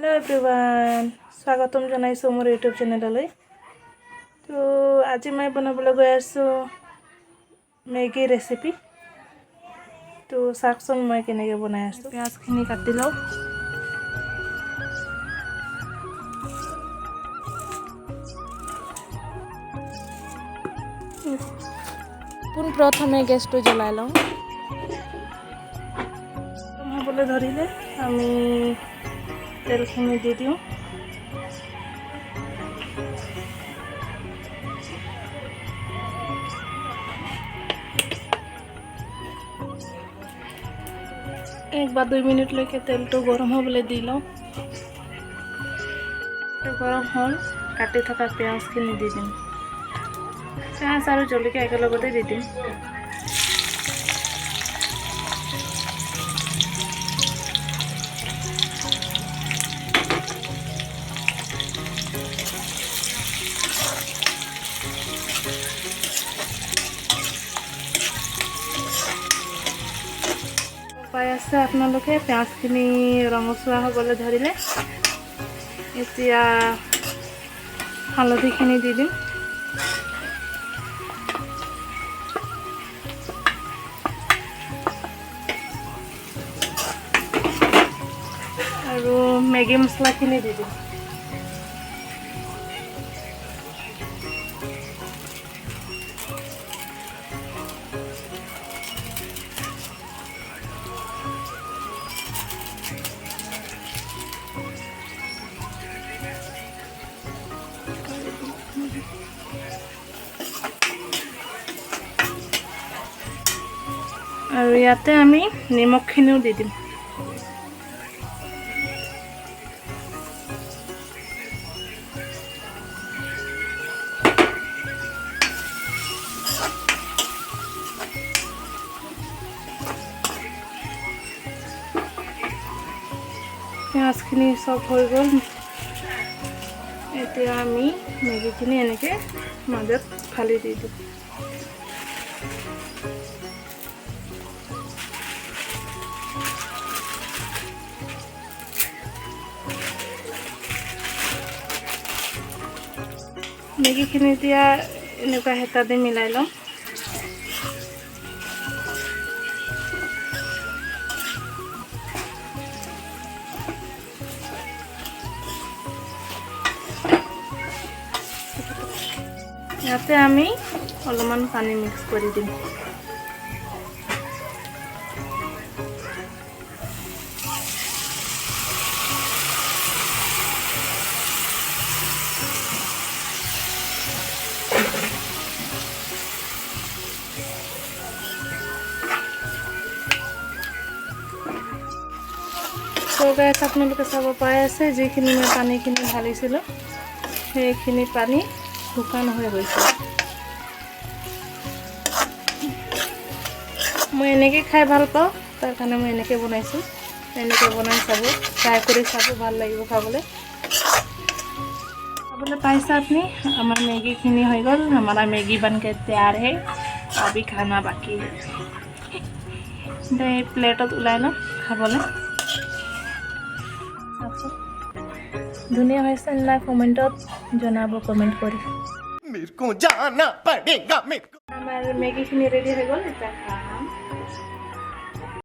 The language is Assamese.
हेलो एवरीवन, स्वागतम जनाइছোঁ मोर यूट्यूब चेनेलলৈ। तो आज मैं बनाবলৈ गৈ আছোঁ মেগী ৰেচিপি। তো চাওকচোন মই কেনেকৈ বনাই আছোঁ। পিঁয়াজখিনি কাটি লওঁ। পোনপ্ৰথমে গেছটো জ্বলাই লওঁ। হ'বলৈ ধৰিলে আমি তেলখিনি দি দিওঁ। एक বা 2 মিনিটলৈকে তেলটো গৰম হ'বলৈ দি লওঁ। গৰম হ'ল, কাটি থকা পিঁয়াজখিনি দি দিম। পিঁয়াজ আৰু জলকীয়া একেলগতে দি দিম। পাই আছে আপোনালোকে পিঁয়াজখিনি ৰঙচুৱা হ'বলৈ ধৰিলে। এতিয়া হালধিখিনি দি দিম। আৰু মেগী মছলাখিনি দি দিম। আৰু ইয়াতে আমি নিমখখিনিও দি দিম। পিঁয়াজখিনি চব হৈ গ'ল। এতিয়া আমি মেগীখিনি এনেকৈ মাজত ফালি দি দিম। মেগীখিনি এতিয়া এনেকুৱা হেতা দি মিলাই লওঁ। ইয়াতে আমি অলপমান পানী মিক্স কৰি দিম। তো গাইছ আপোনালোকে চাব পাই আছে, যিখিনি মই পানীখিনি ঢালিছিলোঁ সেইখিনি পানী শুকান হৈ গৈছে। মই এনেকৈ খাই ভাল পাওঁ, তাৰ কাৰণে মই এনেকৈ বনাইছোঁ। এনেকৈ বনাই চাব, ট্ৰাই কৰি চাব, ভাল লাগিব খাবলৈ। খাবলৈ পাইছে আপুনি, আমাৰ মেগীখিনি হৈ গ'ল। हमारा मैगी बनके तैयार है, अभी खाना बाकी है। এই প্লেটত ওলাই লওঁ খাবলৈ। ধুনীয়া হৈছে নাই কমেণ্টত জনাব, কমেণ্ট কৰি। আমাৰ মেগীখিনি ৰেডি হৈ গ'ল, এতিয়া